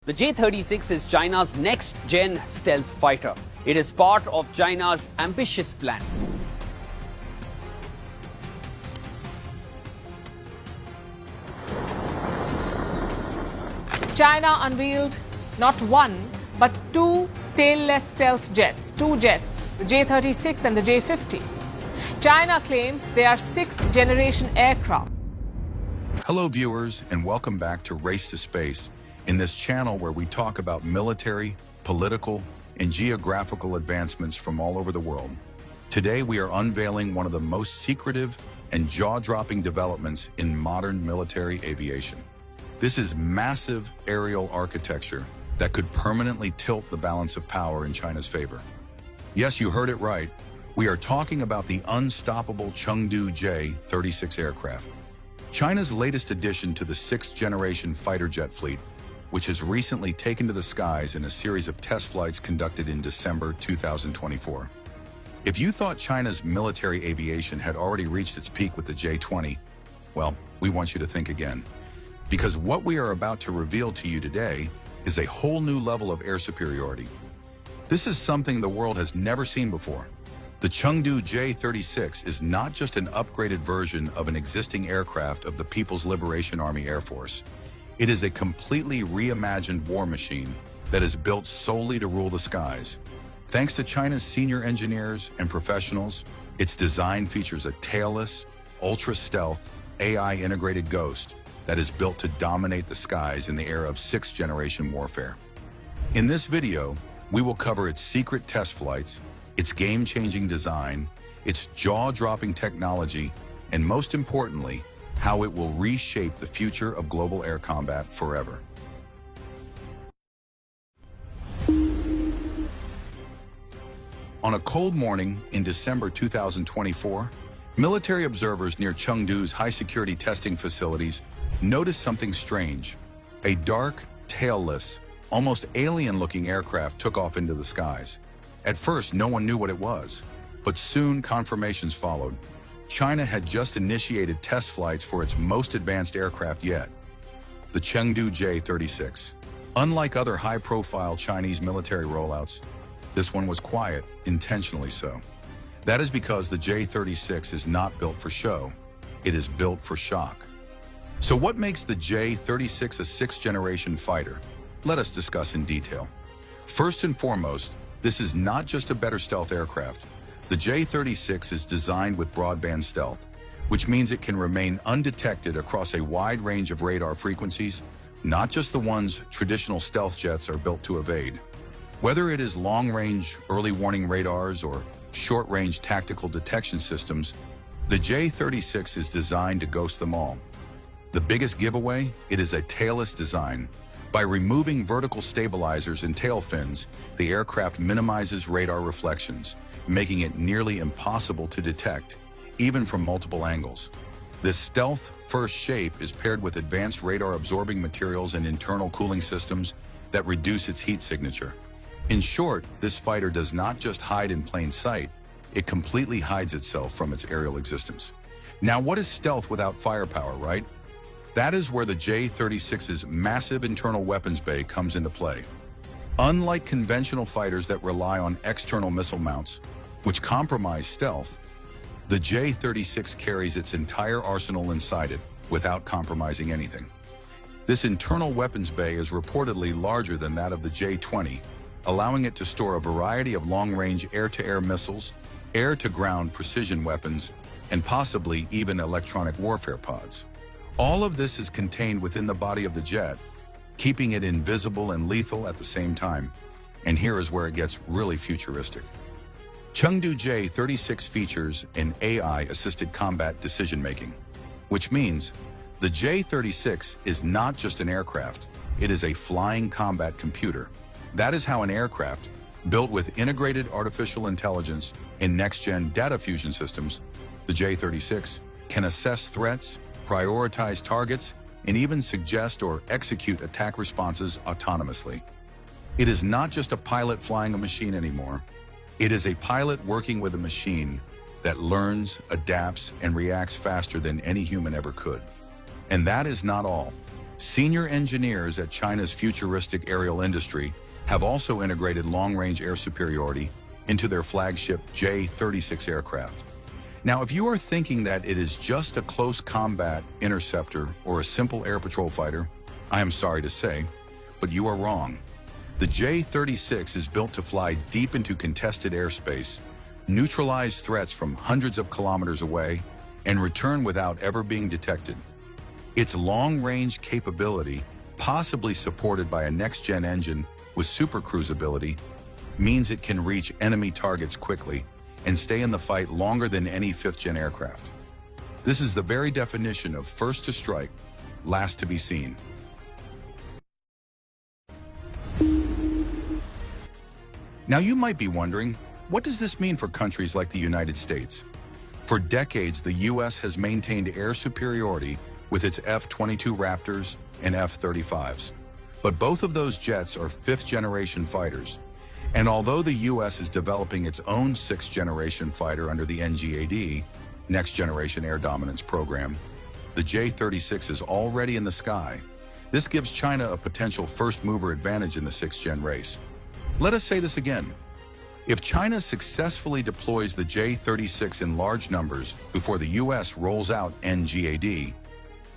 The J-36 is China's next-gen stealth fighter. It is part of China's ambitious plan. China unveiled not one, but two tailless stealth jets, two jets, the J-36 and the J-50. China claims they are sixth-generation aircraft. Hello viewers, and welcome back to Race to Space, in this channel where we talk about military, political, and geographical advancements from all over the world. Today we are unveiling one of the most secretive and jaw-dropping developments in modern military aviation. This is massive aerial architecture that could permanently tilt the balance of power in China's favor. Yes, you heard it right. We are talking about the unstoppable Chengdu J-36 aircraft, China's latest addition to the sixth-generation fighter jet fleet, which has recently taken to the skies in a series of test flights conducted in December 2024. If you thought China's military aviation had already reached its peak with the J-20, well, we want you to think again. Because what we are about to reveal to you today is a whole new level of air superiority. This is something the world has never seen before. The Chengdu J-36 is not just an upgraded version of an existing aircraft of the People's Liberation Army Air Force. It is a completely reimagined war machine that is built solely to rule the skies. Thanks to China's senior engineers and professionals, its design features a tailless, ultra-stealth, AI-integrated Ghost that is built to dominate the skies in the era of sixth-generation warfare. In this video, we will cover its secret test flights, its game-changing design, its jaw-dropping technology, and most importantly, how it will reshape the future of global air combat forever. On a cold morning in December 2024, military observers near Chengdu's high-security testing facilities noticed something strange. A dark, tailless, almost alien-looking aircraft took off into the skies. At first, no one knew what it was, but soon confirmations followed. China had just initiated test flights for its most advanced aircraft yet, the Chengdu J-36. Unlike other high-profile Chinese military rollouts, this one was quiet, intentionally so. That is because the J-36 is not built for show. It is built for shock. So what makes the J-36 a sixth-generation fighter? Let us discuss in detail. First and foremost, this is not just a better stealth aircraft. The J-36 is designed with broadband stealth, which means it can remain undetected across a wide range of radar frequencies, not just the ones traditional stealth jets are built to evade. Whether it is long-range early warning radars or short-range tactical detection systems, the J-36 is designed to ghost them all. The biggest giveaway? It is a tailless design. By removing vertical stabilizers and tail fins, the aircraft minimizes radar reflections, making it nearly impossible to detect, even from multiple angles. This stealth-first shape is paired with advanced radar-absorbing materials and internal cooling systems that reduce its heat signature. In short, this fighter does not just hide in plain sight, it completely hides itself from its aerial existence. Now, what is stealth without firepower, right? That is where the J-36's massive internal weapons bay comes into play. Unlike conventional fighters that rely on external missile mounts, which compromise stealth, the J-36 carries its entire arsenal inside it without compromising anything. This internal weapons bay is reportedly larger than that of the J-20, allowing it to store a variety of long-range air-to-air missiles, air-to-ground precision weapons, and possibly even electronic warfare pods. All of this is contained within the body of the jet, keeping it invisible and lethal at the same time. And here is where it gets really futuristic. Chengdu J-36 features an AI-assisted combat decision-making, which means the J-36 is not just an aircraft, it is a flying combat computer. That is how an aircraft, built with integrated artificial intelligence and next-gen data fusion systems, the J-36 can assess threats, prioritize targets, and even suggest or execute attack responses autonomously. It is not just a pilot flying a machine anymore. It is a pilot working with a machine that learns, adapts, and reacts faster than any human ever could. And that is not all. Senior engineers at China's futuristic aerial industry have also integrated long-range air superiority into their flagship J-36 aircraft. Now, if you are thinking that it is just a close combat interceptor or a simple air patrol fighter, I am sorry to say, but you are wrong. The J-36 is built to fly deep into contested airspace, neutralize threats from hundreds of kilometers away, and return without ever being detected. Its long-range capability, possibly supported by a next-gen engine with supercruise ability, means it can reach enemy targets quickly and stay in the fight longer than any fifth-gen aircraft. This is the very definition of first to strike, last to be seen. Now you might be wondering, what does this mean for countries like the United States? For decades, the U.S. has maintained air superiority with its F-22 Raptors and F-35s. But both of those jets are fifth-generation fighters. And although the U.S. is developing its own sixth-generation fighter under the NGAD, Next Generation Air Dominance Program, the J-36 is already in the sky. This gives China a potential first-mover advantage in the sixth-gen race. Let us say this again. If China successfully deploys the J-36 in large numbers before the U.S. rolls out NGAD,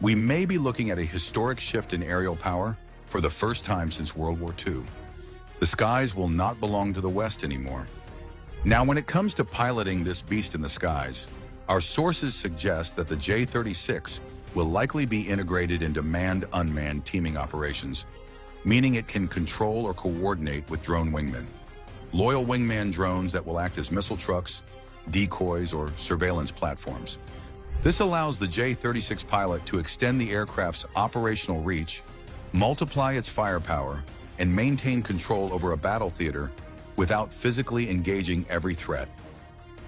we may be looking at a historic shift in aerial power for the first time since World War II. The skies will not belong to the West anymore. Now, when it comes to piloting this beast in the skies, our sources suggest that the J-36 will likely be integrated into manned-unmanned teaming operations, meaning it can control or coordinate with drone wingmen. Loyal wingman drones that will act as missile trucks, decoys, or surveillance platforms. This allows the J-36 pilot to extend the aircraft's operational reach, multiply its firepower, and maintain control over a battle theater without physically engaging every threat.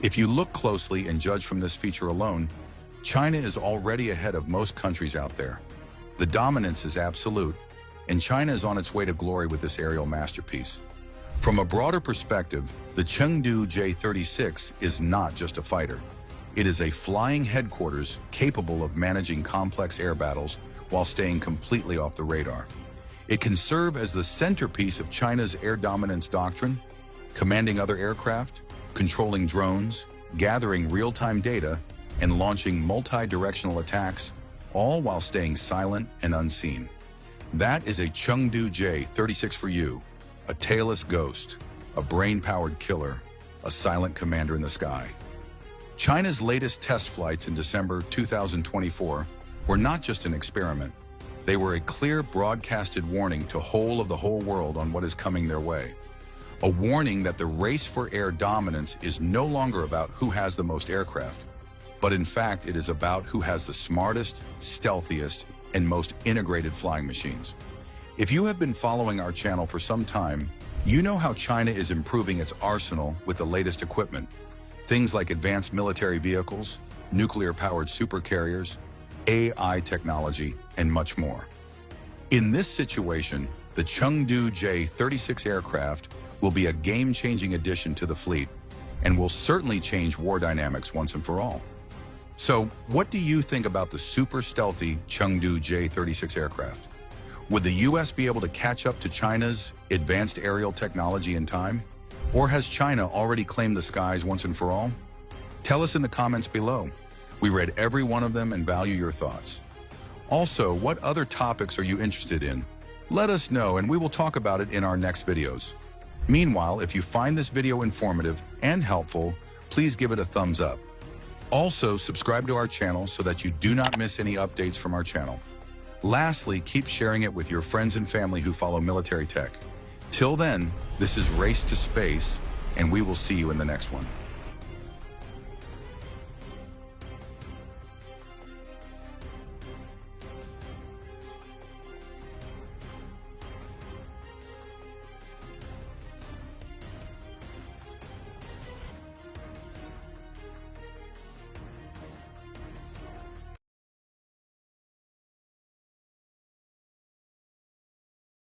If you look closely and judge from this feature alone, China is already ahead of most countries out there. The dominance is absolute, and China is on its way to glory with this aerial masterpiece. From a broader perspective, the Chengdu J-36 is not just a fighter. It is a flying headquarters capable of managing complex air battles while staying completely off the radar. It can serve as the centerpiece of China's air dominance doctrine, commanding other aircraft, controlling drones, gathering real-time data, and launching multi-directional attacks, all while staying silent and unseen. That is a Chengdu J-36 for you, a tailless ghost, a brain-powered killer, a silent commander in the sky. China's latest test flights in December 2024 were not just an experiment. They were a clear broadcasted warning to the whole world on what is coming their way. A warning that the race for air dominance is no longer about who has the most aircraft, but in fact it is about who has the smartest, stealthiest, and most integrated flying machines. If you have been following our channel for some time, you know how China is improving its arsenal with the latest equipment. Things like advanced military vehicles, nuclear-powered supercarriers, AI technology, and much more. In this situation, the Chengdu J-36 aircraft will be a game-changing addition to the fleet and will certainly change war dynamics once and for all. So, what do you think about the super stealthy Chengdu J-36 aircraft? Would the U.S. be able to catch up to China's advanced aerial technology in time? Or has China already claimed the skies once and for all? Tell us in the comments below. We read every one of them and value your thoughts. Also, what other topics are you interested in? Let us know and we will talk about it in our next videos. Meanwhile, if you find this video informative and helpful, please give it a thumbs up. Also, subscribe to our channel so that you do not miss any updates from our channel. Lastly, keep sharing it with your friends and family who follow military tech. Till then, this is Race to Space, and we will see you in the next one.